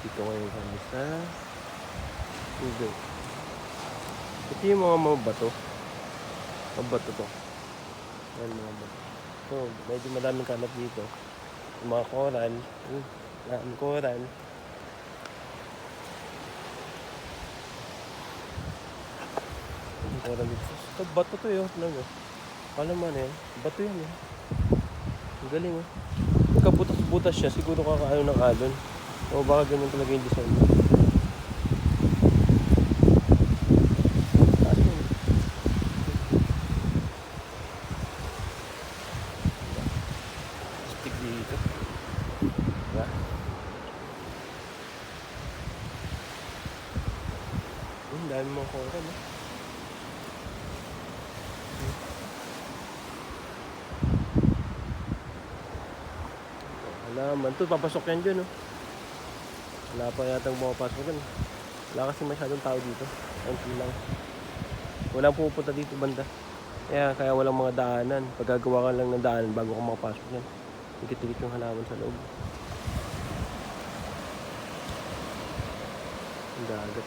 Dito ngayon kami sa tubig. Ito yung mga bato. Mga bato to. Yan mga bato. So, medyo madaming kalat dito. Yung mga coral. Maraming coral. Yung coral dito. So, bato to yun. Ano mo? Alam mo na yan. Bato yan eh. Ang galing eh. Pagkabutas-butas siya, siguro kakaano ng alon. O baka ganyan talaga yung design. Taas mo. Stick dito. Diba? Ang dami mga coral eh. Wala man. Ito, papasok yan dyan, oh. Wala pa yatang pumapasok dyan. Wala kasi masyadong tao dito. Konti lang. Walang pupunta dito banda. Kaya walang mga daanan. Paggagawa ka lang ng daanan bago ka makapasok yan. Tikit-tikit yung halaman sa loob. Ang dagat.